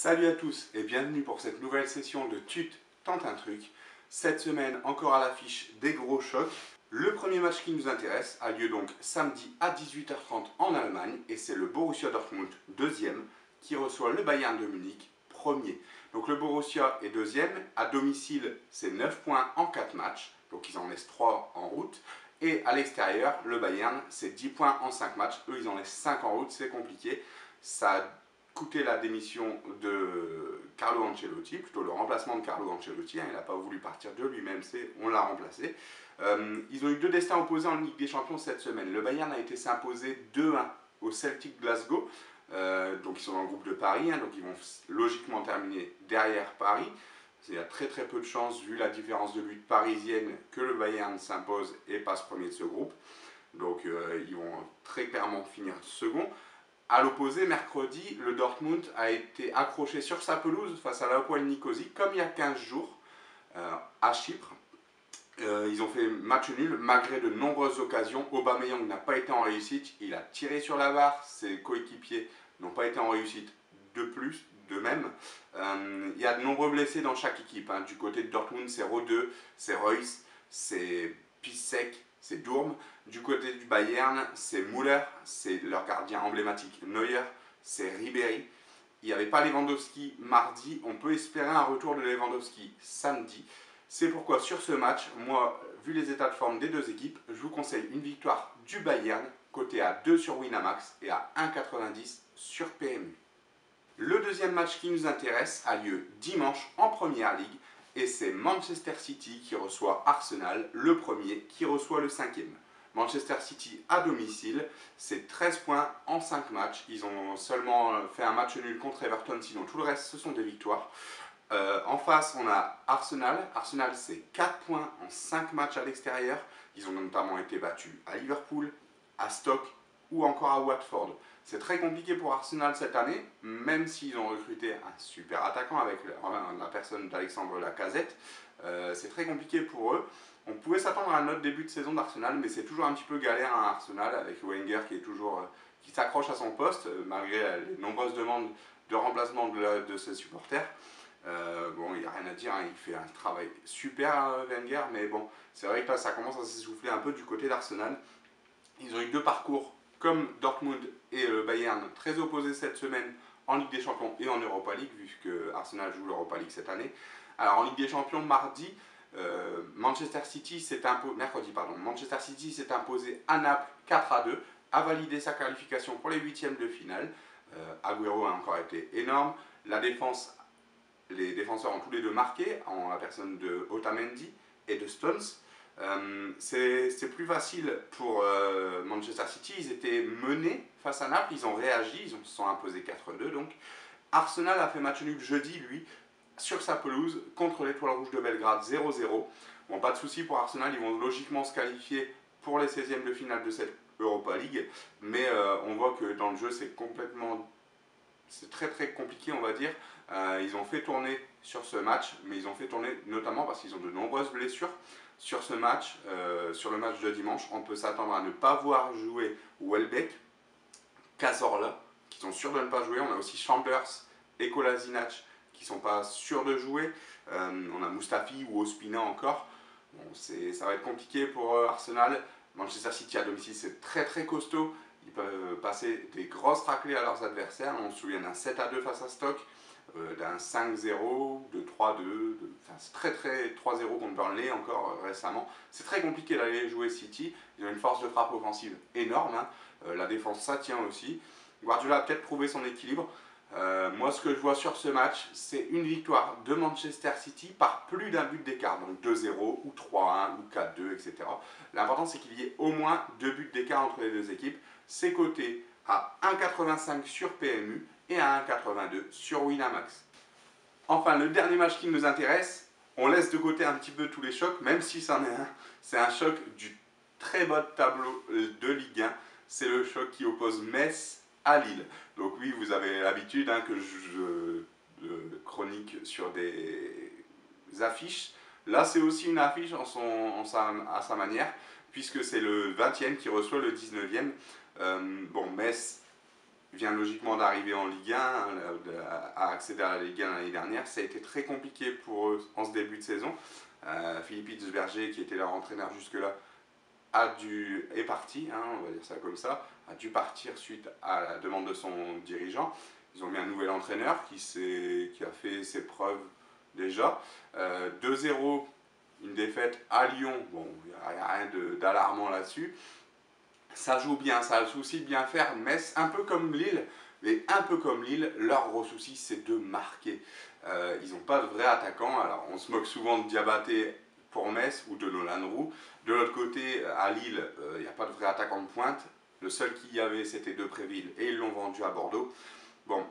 Salut à tous et bienvenue pour cette nouvelle session de Tut tente un truc. Cette semaine, encore à l'affiche des gros chocs. Le premier match qui nous intéresse a lieu donc samedi à 18h30 en Allemagne et c'est le Borussia Dortmund, deuxième, qui reçoit le Bayern de Munich, premier. Donc le Borussia est deuxième, à domicile c'est 9 points en 4 matchs, donc ils en laissent 3 en route. Et à l'extérieur, le Bayern c'est 10 points en 5 matchs, eux ils en laissent 5 en route, c'est compliqué. Ça a coûté la démission de Carlo Ancelotti, plutôt le remplacement de Carlo Ancelotti, il n'a pas voulu partir de lui-même, on l'a remplacé. Ils ont eu deux destins opposés en Ligue des Champions cette semaine. Le Bayern a été s'imposer 2-1 au Celtic Glasgow, donc ils sont dans le groupe de Paris, donc ils vont logiquement terminer derrière Paris. Il y a très peu de chances, vu la différence de but parisienne, que le Bayern s'impose et passe premier de ce groupe. Donc ils vont très clairement finir second. A l'opposé, mercredi, le Dortmund a été accroché sur sa pelouse face à l'Hapoel Nicosie, comme il y a 15 jours, à Chypre. Ils ont fait match nul malgré de nombreuses occasions. Aubameyang n'a pas été en réussite, il a tiré sur la barre, ses coéquipiers n'ont pas été en réussite de même. Il y a de nombreux blessés dans chaque équipe. Du côté de Dortmund, c'est Rode, c'est Reus, c'est Piszczek, c'est Durm. Du côté du Bayern, c'est Müller, c'est leur gardien emblématique Neuer, c'est Ribéry. Il n'y avait pas Lewandowski mardi, on peut espérer un retour de Lewandowski samedi. C'est pourquoi sur ce match, moi, vu les états de forme des deux équipes, je vous conseille une victoire du Bayern, côté à 2 sur Winamax et à 1,90 sur PMU. Le deuxième match qui nous intéresse a lieu dimanche en Première Ligue et c'est Manchester City qui reçoit Arsenal, le premier qui reçoit le cinquième. Manchester City à domicile, c'est 13 points en 5 matchs. Ils ont seulement fait un match nul contre Everton, sinon tout le reste ce sont des victoires. En face, on a Arsenal. Arsenal, c'est 4 points en 5 matchs à l'extérieur. Ils ont notamment été battus à Liverpool, à Stoke ou encore à Watford. C'est très compliqué pour Arsenal cette année, même s'ils ont recruté un super attaquant avec la personne d'Alexandre Lacazette. C'est très compliqué pour eux. On pouvait s'attendre à un autre début de saison d'Arsenal, mais c'est toujours un petit peu galère à Arsenal avec Wenger qui s'accroche à son poste malgré les nombreuses demandes de remplacement de ses supporters. Bon, il n'y a rien à dire, il fait un travail super Wenger, mais bon, c'est vrai que là ça commence à s'essouffler un peu du côté d'Arsenal. Ils ont eu deux parcours comme Dortmund et le Bayern très opposés cette semaine en Ligue des Champions et en Europa League, vu que Arsenal joue l'Europa League cette année. Alors en Ligue des Champions, mardi, Manchester City s'est imposé à Naples 4-2, a validé sa qualification pour les huitièmes de finale. Agüero a encore été énorme. Les défenseurs ont tous les deux marqué, en la personne de Otamendi et de Stones. C'est plus facile pour Manchester City, ils étaient menés face à Naples, ils ont réagi, ils se sont imposés 4-2 donc. Arsenal a fait match nul jeudi, lui, sur sa pelouse contre l'Étoile Rouge de Belgrade 0-0. Bon, pas de souci pour Arsenal, ils vont logiquement se qualifier pour les 16e de finale de cette Europa League, mais on voit que dans le jeu c'est très compliqué, on va dire. Ils ont fait tourner sur ce match, mais ils ont fait tourner notamment parce qu'ils ont de nombreuses blessures. Sur ce match, sur le match de dimanche, on peut s'attendre à ne pas voir jouer Welbeck, Cazorla, qui sont sûrs de ne pas jouer. On a aussi Chambers et Kolasinac qui ne sont pas sûrs de jouer. On a Mustafi ou Ospina encore. Bon, ça va être compliqué pour Arsenal. Manchester City à domicile, c'est très costaud. Ils peuvent passer des grosses raclées à leurs adversaires. On se souvient d'un 7-2 face à Stoke, d'un 5-0, de 3-2, c'est très 3-0 contre Burnley encore récemment. C'est très compliqué d'aller jouer City. Ils ont une force de frappe offensive énorme. La défense, ça tient aussi. Guardiola a peut-être prouvé son équilibre. Moi, ce que je vois sur ce match, c'est une victoire de Manchester City par plus d'un but d'écart, donc 2-0 ou 3-1 ou 4-2, etc. L'important, c'est qu'il y ait au moins 2 buts d'écart entre les deux équipes. C'est coté à 1,85 sur PMU et à 1,82 sur Winamax. Enfin, le dernier match qui nous intéresse, on laisse de côté un petit peu tous les chocs, même si c'en est un. C'est un choc du très bas de tableau de Ligue 1. C'est le choc qui oppose Metz à Lille. Donc oui, vous avez l'habitude que je chronique sur des affiches. Là, c'est aussi une affiche à sa manière, puisque c'est le 20e qui reçoit le 19e. Bon, Metz vient logiquement d'arriver en Ligue 1, hein, à accéder à la Ligue 1 l'année dernière. Ça a été très compliqué pour eux en ce début de saison. Philippe Hitzberger, qui était leur entraîneur jusque-là, est parti, hein, on va dire ça comme ça, a dû partir suite à la demande de son dirigeant. Ils ont mis un nouvel entraîneur qui a fait ses preuves déjà. 2-0, une défaite à Lyon, bon, il n'y a rien d'alarmant là-dessus. Ça joue bien, ça a le souci de bien faire. Metz, un peu comme Lille, mais un peu comme Lille, leur gros souci c'est de marquer. Ils n'ont pas de vrai attaquant. Alors on se moque souvent de Diabaté pour Metz ou de Nolan Roux. De l'autre côté, à Lille, il n'y a pas de vrai attaquant de pointe. Le seul qu'il y avait c'était Depréville et ils l'ont vendu à Bordeaux. Bon,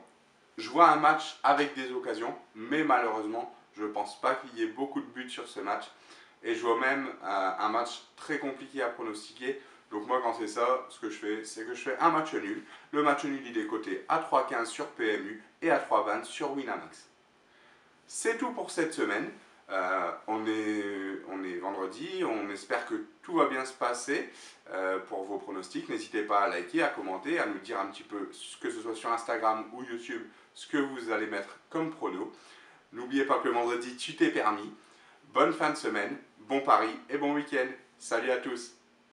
je vois un match avec des occasions, mais malheureusement, je ne pense pas qu'il y ait beaucoup de buts sur ce match. Et je vois même un match très compliqué à pronostiquer. Donc moi quand c'est ça, ce que je fais, c'est que je fais un match nul. Le match nul il est coté à 3,15 sur PMU et à 3,20 sur Winamax. C'est tout pour cette semaine. On est vendredi, on espère que tout va bien se passer pour vos pronostics. N'hésitez pas à liker, à commenter, à nous dire un petit peu, que ce soit sur Instagram ou YouTube, ce que vous allez mettre comme prono. N'oubliez pas que le vendredi, tu t'es permis. Bonne fin de semaine, bon pari et bon week-end. Salut à tous!